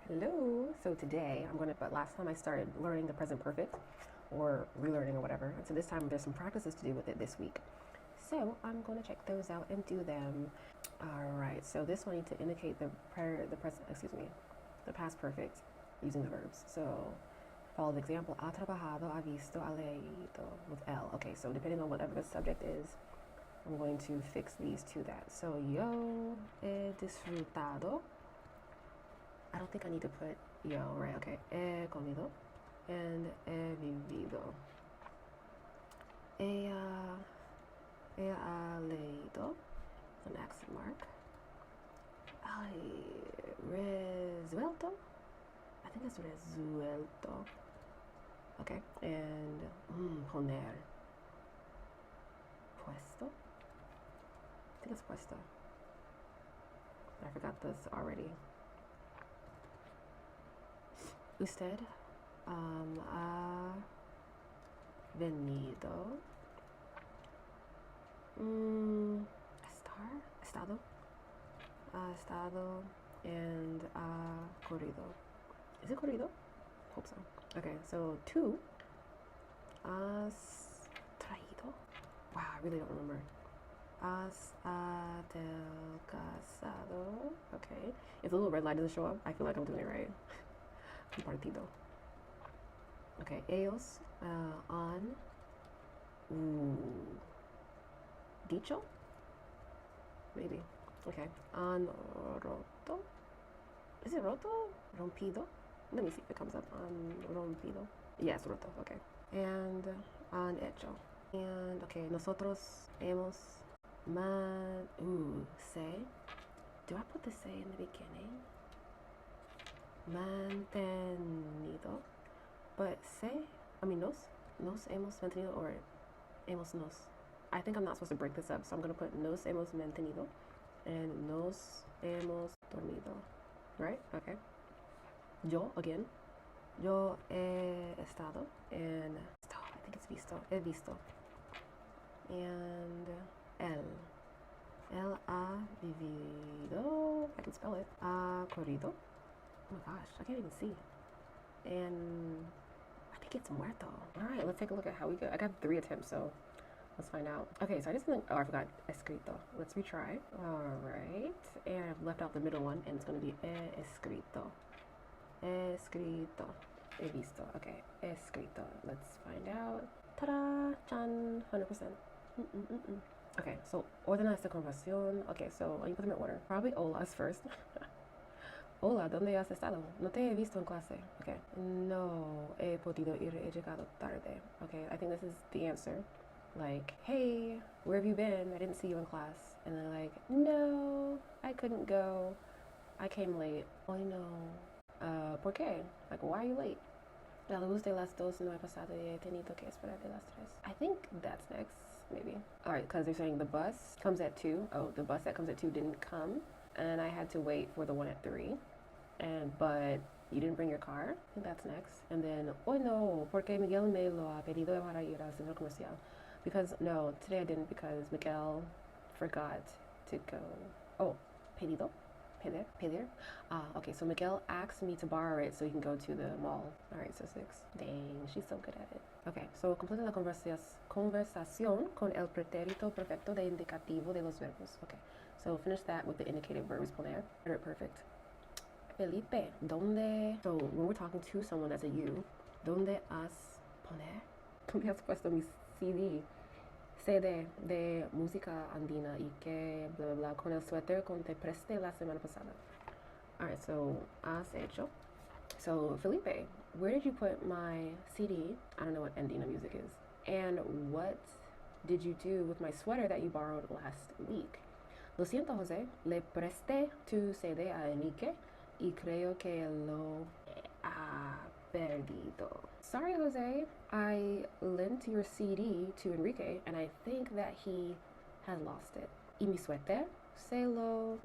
Hello. So today but last time I started learning the present perfect or relearning or whatever. And so this time there's some practices to do with it this week. So I'm going to check those out and do them. All right. So this one I need to indicate the past perfect using the verbs. So follow the example. Ha trabajado, ha visto, ha leído with L. Okay. So depending on whatever the subject is, I'm going to fix these to that. So yo he disfrutado. I don't think I need to put yo, right? Okay. He comido and he vivido. He ha leído. It's an accent mark. Resuelto. I think it's resuelto. Okay. And poner. Puesto. I think it's puesto. I forgot this already. Usted ha venido. Estado. Ha estado and ha corrido. Is it corrido? Hope so. Okay, so tú has traído. Wow, I really don't remember. Has adelgazado. Okay. If the little red line doesn't show up, I feel like I'm doing it right. Partido. Okay, ellos han dicho? Maybe. Okay. Han roto? Is it roto? Rompido? Let me see if it comes up. Han rompido. Yes, roto. Okay. And han hecho. And okay, nosotros hemos say. Do I put the say in the beginning? Mantenido. But nos hemos mantenido or hemos nos. I think I'm not supposed to break this up, so I'm going to put nos hemos mantenido and nos hemos dormido. Right? Okay. Yo, again. Yo he estado and I think it's visto. He visto. And él ha vivido. I can spell it. Ha corrido. Oh my gosh, I can't even see. And I think it's muerto. All right, let's take a look at how we go. I got 3 attempts, so let's find out. Okay, so I I forgot escrito. Let's retry. All right, and I've left out the middle one, and it's gonna be escrito. Escrito. He visto. Okay, escrito. Let's find out. Ta-da! Chan! 100%. Okay, so ordena esta conversación. Okay, so let me put them in order. Probably holas first. Hola, ¿dónde has estado? No te he visto en clase. Okay. No he podido ir, he llegado tarde. Okay, I think this is the answer. Like, hey, where have you been? I didn't see you in class. And they're like, no, I couldn't go. I came late. Hoy no. ¿Por qué? Like, why are you late? La luz de las 2 no ha pasado y he tenido que esperar de las 3. I think that's next, maybe. All right, because they're saying the bus comes at 2. Oh, the bus that comes at 2 didn't come. And I had to wait for the one at 3. But you didn't bring your car. I think that's next. And then, oh no, porque Miguel me lo ha pedido para ir al centro comercial. Because, no, today I didn't because Miguel forgot to go. Oh, pedido? Pedir? Okay, so Miguel asked me to borrow it so he can go to the mall. All right, so 6. Dang, she's so good at it. Okay, so complete la conversación con el pretérito perfecto de indicativo de los verbos. Okay, so finish that with the indicative verbs poner. Preterite perfect. Felipe, ¿dónde? So when we're talking to someone that's a you, ¿dónde has poner? ¿Dónde has puesto mi CD de música andina y que bla bla bla con el suéter con te presté la semana pasada? Alright, so has hecho. So Felipe, where did you put my CD? I don't know what andina music is. And what did you do with my sweater that you borrowed last week? Lo siento, Jose. Le presté tu CD a Enrique y creo que lo ha perdido. Sorry, Jose. I lent your CD to Enrique and I think that he has lost it. Y mi suéter se lo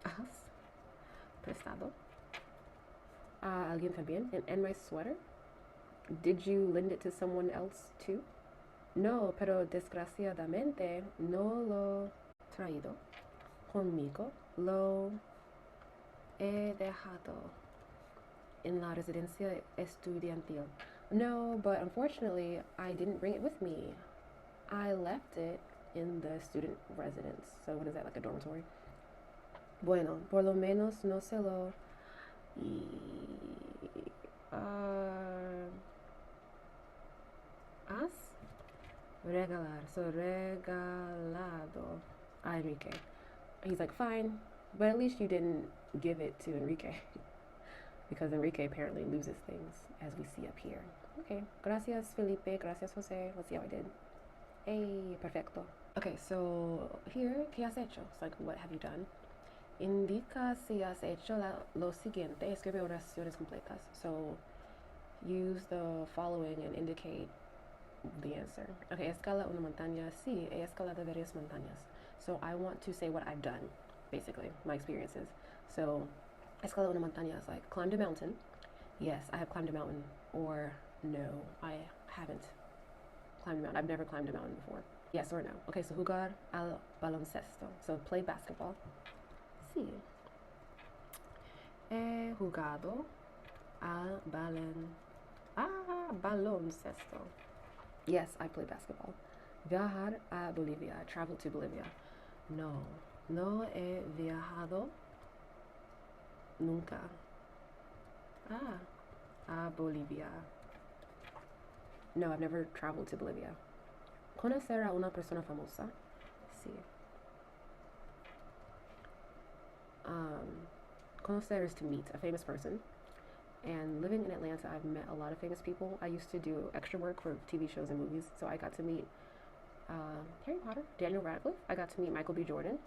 has prestado a alguien también. And my sweater? Did you lend it to someone else too? No, pero desgraciadamente no lo traído conmigo. Lo he dejado en la residencia estudiantil. No, but unfortunately, I didn't bring it with me. I left it in the student residence. So what is that, like a dormitory? Bueno, por lo menos no se lo has regalar. So regalado a Enrique. He's like, fine, but at least you didn't give it to Enrique. Because Enrique apparently loses things, as we see up here. Okay, gracias Felipe, gracias Jose. Let's see how I did. Hey, perfecto. Okay, so here, ¿qué has hecho? It's like, what have you done? Indica si has hecho lo siguiente. Escribe oraciones completas. So use the following and indicate the answer. Okay, escala una montaña. Sí, he escalado varias montañas. So I want to say what I've done, basically, my experiences. So escala una montaña is like, climbed a mountain. Yes, I have climbed a mountain. Or no, I haven't climbed a mountain. I've never climbed a mountain before. Yes or no. Okay, so jugar al baloncesto. So play basketball. Sí. He jugado al baloncesto. Yes, I play basketball. Viajar a Bolivia. I traveled to Bolivia. No, no he viajado nunca a Bolivia. No, I've never traveled to Bolivia. Conocer a una persona famosa. Sí. Conocer is to meet a famous person. And living in Atlanta, I've met a lot of famous people. I used to do extra work for TV shows and movies, so I got to meet Harry Potter, Daniel Radcliffe. I got to meet Michael B. Jordan.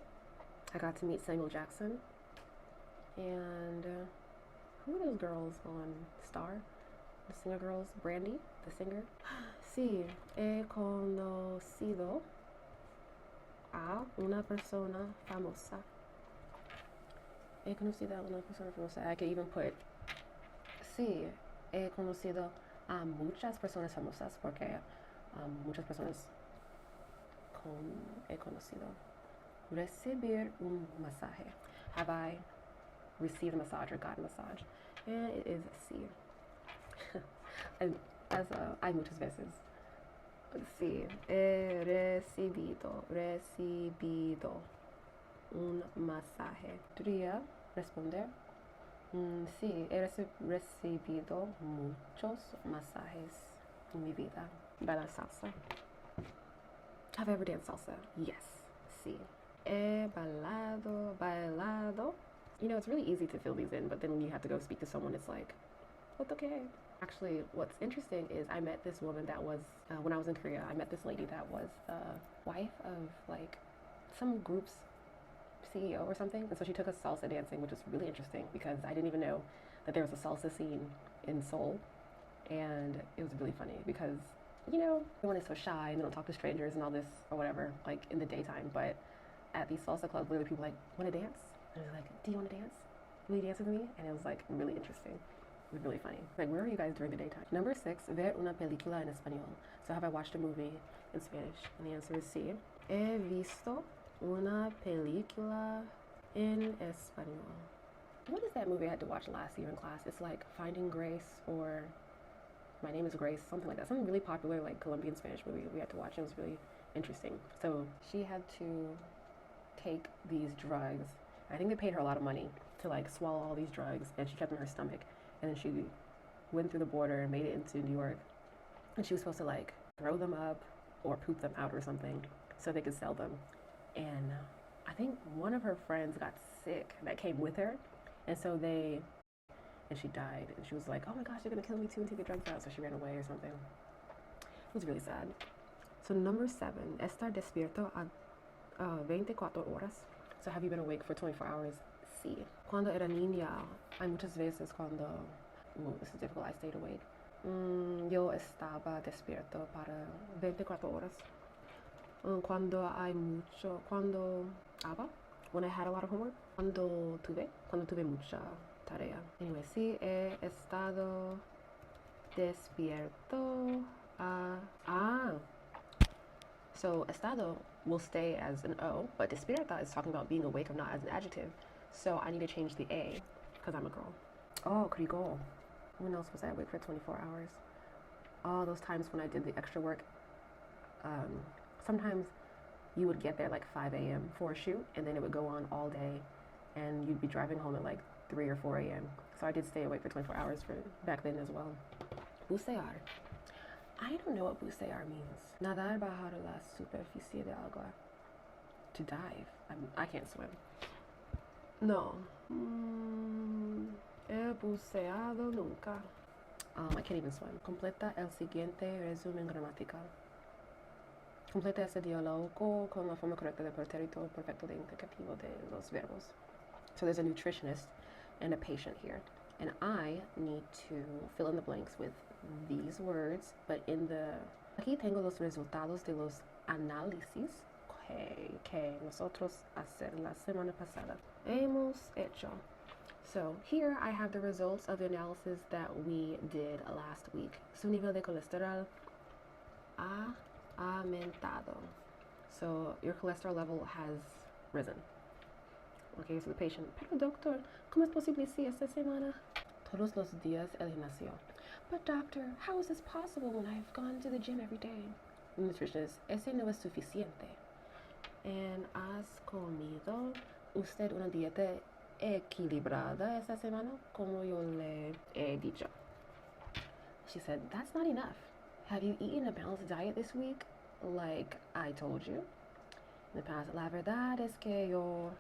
I got to meet Samuel Jackson. And who are those girls on Star? The singer girls? Brandy, the singer. Sí, he conocido a una persona famosa. He conocido a una persona famosa. I could even put, sí, he conocido a muchas personas famosas porque muchas personas he conocido. Recibir un masaje. Have I received a massage or gotten a massage? And it is sí. Hay muchas veces. Sí, he recibido un masaje. ¿Podría responder? Sí, he recibido muchos masajes en mi vida. Bailar salsa. Have I ever danced salsa? Yes. Sí. He bailado. You know, it's really easy to fill these in, but then when you have to go speak to someone, it's like, what's okay? Actually, what's interesting is I met this woman that was, when I was in Korea, I met this lady that was the wife of like some group's CEO or something. And so she took us salsa dancing, which was really interesting because I didn't even know that there was a salsa scene in Seoul. And it was really funny because, you know, everyone is so shy and they don't talk to strangers and all this or whatever, like in the daytime. But at these salsa clubs, literally people like, want to dance? And I was like, do you want to dance? Will you dance with me? And it was like really interesting. It was really funny. Like, where are you guys during the daytime? Number 6, ver una película en español. So have I watched a movie in Spanish? And the answer is sí. He visto una película en español. What is that movie I had to watch last year in class? It's like Finding Grace or My Name is Grace, something like that. Something really popular, like Colombian Spanish movie we had to watch. It was really interesting. So she had to take these drugs. I think they paid her a lot of money to like swallow all these drugs, and she kept them in her stomach. And then she went through the border and made it into New York. And she was supposed to like throw them up or poop them out or something so they could sell them. And I think one of her friends got sick that came with her. And so and she died. And she was like, oh my gosh, they're gonna kill me too and take the drugs out. So she ran away or something. It was really sad. So number 7, estar despierto a 24 horas. So have you been awake for 24 hours? Sí. Cuando era niña, hay muchas veces cuando, this is difficult, I stayed awake. Yo estaba despierto para 24 horas. Cuando when I had a lot of homework. Cuando tuve mucha tarea. Anyway, sí, he estado despierto So estado will stay as an O, but despierta is talking about being awake or not as an adjective. So I need to change the A because I'm a girl. Oh, 그리고 when else was I awake for 24 hours? All those times when I did the extra work. Sometimes you would get there like 5 a.m. for a shoot, and then it would go on all day, and you'd be driving home at like 3 or 4 a.m. So I did stay awake for 24 hours for back then as well. Bucear. I don't know what bucear means. Nadar bajo la superficie de agua. To dive. I can't swim. No. He buceado nunca. I can't even swim. Completa el siguiente resumen gramatical. Completa ese diálogo con la forma correcta del pretérito perfecto de indicativo de los verbos. So there's a nutritionist and a patient here. And I need to fill in the blanks with these words, but in the... Aquí tengo los resultados de los análisis que nosotros hacer la semana pasada. Hemos hecho. So here I have the results of the analysis that we did last week. Su nivel de colesterol ha aumentado. So your cholesterol level has risen. Okay, so the patient, pero doctor, ¿cómo es posible si esta semana? Todos los días el gimnasio. But doctor, how is this possible when I've gone to the gym every day? The nutritionist, ese no es suficiente. And has comido usted una dieta equilibrada esta semana, como yo le he dicho? She said, that's not enough. Have you eaten a balanced diet this week, like I told you? In the past, la verdad es que yo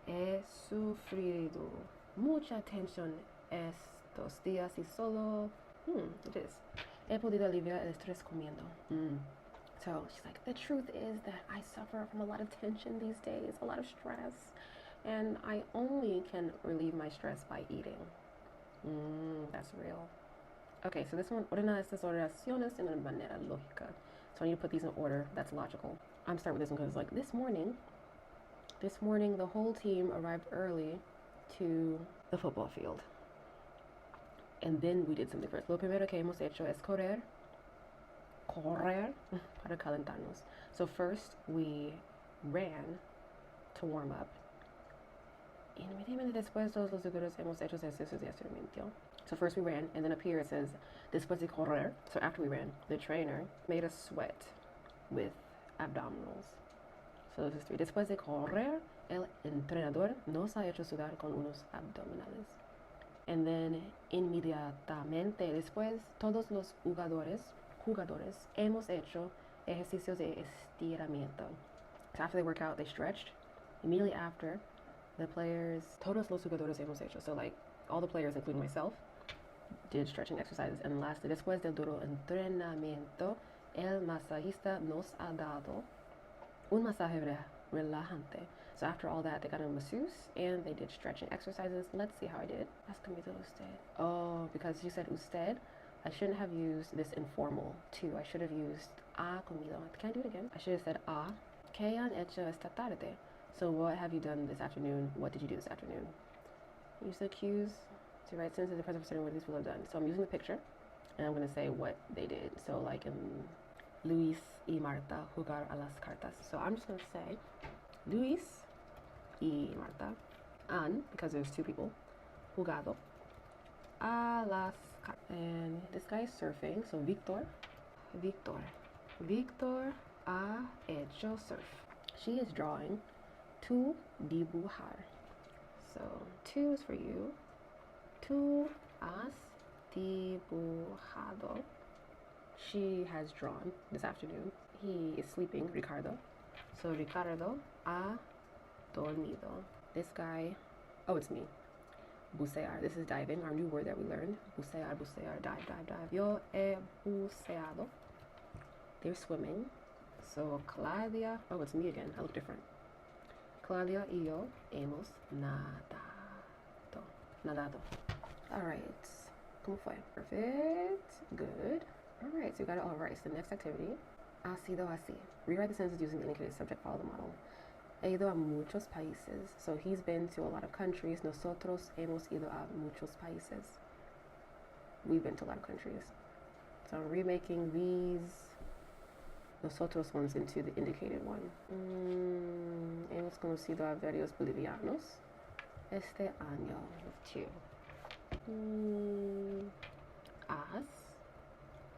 he sufrido mucha tensión estos días y solo, it is, he podido aliviar el estrés comiendo. So she's like, the truth is that I suffer from a lot of tension these days, a lot of stress, and I only can relieve my stress by eating. That's real. Okay, so this one, ordena estas oraciones en una manera lógica. So I need to put these in order that's logical. I'm starting with this one because like this morning the whole team arrived early to the football field. And then we did something first. Lo primero que hemos hecho es correr para calentarnos. So first we ran to warm up. Inmediatamente después todos los jugadores hemos hecho ejercicios de estiramiento. So first we ran, and then up here it says después de correr. So after we ran, the trainer made us sweat with abdominals. So this is 3. Después de correr, el entrenador nos ha hecho sudar con unos abdominales. And then inmediatamente después, todos los jugadores hemos hecho ejercicios de estiramiento. So after they work out, they stretched. Immediately after, the players, todos los jugadores hemos hecho. So like all the players, including myself, did stretching exercises. And lastly, después del duro entrenamiento, el masajista nos ha dado un masaje relajante. So after all that, they got a masseuse and they did stretching exercises. Let's see how I did. Has comido usted? Oh, because you said usted, I shouldn't have used this informal too. I should have used ha comido. Can I do it again? I should have said ¿Qué han hecho esta tarde? So what have you done this afternoon? What did you do this afternoon? Use the cues to write sentences in the present for certain what these people have done. So I'm using the picture and I'm going to say what they did. So like in Luis y Marta jugar a las cartas. So I'm just going to say Luis y Marta han, because there's 2 people, jugado a las cartas. And this guy is surfing. So Victor ha hecho surf. She is drawing. Tu dibujar. So 2 is for you. Tu has dibujado. She has drawn this afternoon. He is sleeping, Ricardo. So Ricardo ha dormido. This guy, oh, it's me. Bucear. This is diving, our new word that we learned. Bucear, dive. Yo he buceado. They're swimming. So Claudia, oh, it's me again. I look different. Claudia y yo hemos nadado. All right. ¿Cómo fue? Perfect. Good. All right. So you got it all right. So the next activity, ha sido así. Rewrite the sentences using the indicated subject. Follow the model. He ido a muchos países. So he's been to a lot of countries. Nosotros hemos ido a muchos países. We've been to a lot of countries. So I'm remaking these nosotros ones into the indicated one. Hemos conocido a varios bolivianos este año. 2. Has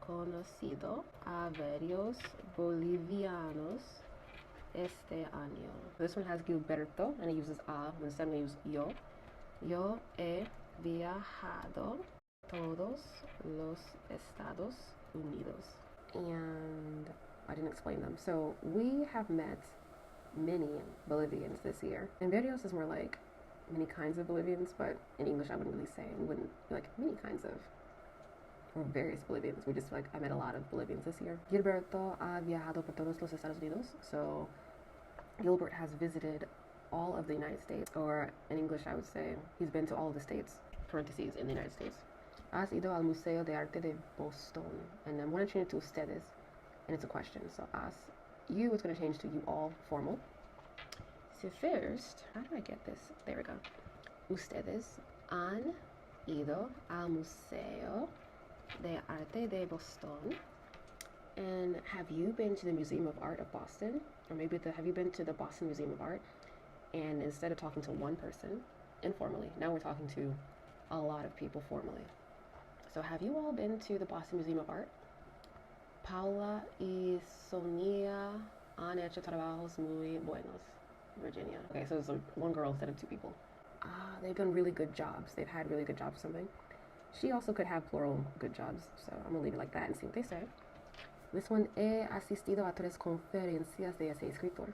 conocido a varios bolivianos este año. This one has Gilberto and it uses a, instead we use yo. Yo he viajado todos los Estados Unidos. And I didn't explain them. So we have met many Bolivians this year. And varios is more like many kinds of Bolivians, but in English I wouldn't really say. We wouldn't be like many kinds of, or various Bolivians. We just like, I met a lot of Bolivians this year. Gilberto ha viajado por todos los Estados Unidos. So Gilbert has visited all of the United States, or in English I would say he's been to all of the states, parentheses, in the United States. Has ido al Museo de Arte de Boston. And I'm going to change it to ustedes, and it's a question. So has, you is going to change to you all, formal. So first, how do I get this? There we go. Ustedes han ido al Museo de Arte de Boston. And have you been to the Museum of Art of Boston? Or maybe have you been to the Boston Museum of Art? And instead of talking to one person informally, now we're talking to a lot of people formally. So have you all been to the Boston Museum of Art? Paula y Sonia han hecho trabajos muy buenos, Virginia. Okay, so it's one girl instead of two people. They've done really good jobs. They've had really good jobs or something. She also could have plural good jobs, so I'm gonna leave it like that and see what they say. This one, he asistido a 3 conferencias de ese escritor.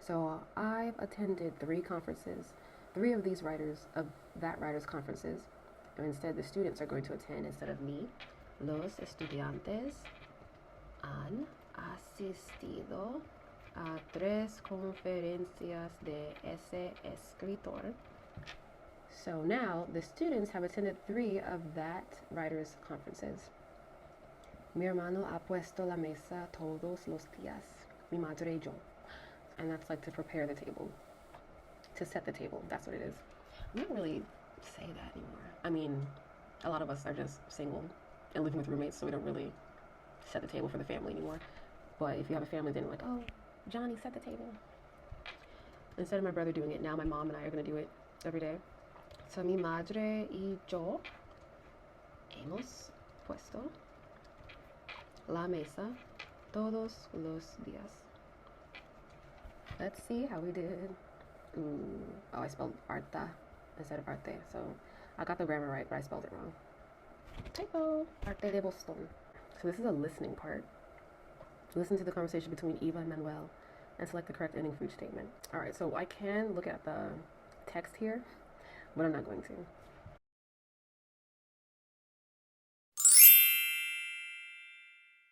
So I've attended 3 conferences, 3 of these writers, of that writer's conferences. And instead, the students are going to attend instead of me. Los estudiantes han asistido a 3 conferencias de ese escritor. So now, the students have attended 3 of that writer's conferences. Mi hermano ha puesto la mesa todos los días. Mi madre y yo. And that's like to prepare the table. To set the table. That's what it is. We don't really say that anymore. I mean, a lot of us are just single and living with roommates, so we don't really set the table for the family anymore. But if you have a family, then like, oh, Johnny, set the table. Instead of my brother doing it, now my mom and I are going to do it every day. So mi madre y yo hemos puesto la mesa todos los días. Let's see how we did. Oh, I spelled arta instead of arte. So I got the grammar right, but I spelled it wrong. Typo. Arte de Boston. So this is a listening part. Listen to the conversation between Eva and Manuel and select the correct ending for each statement. Alright, so I can look at the text here, but I'm not going to.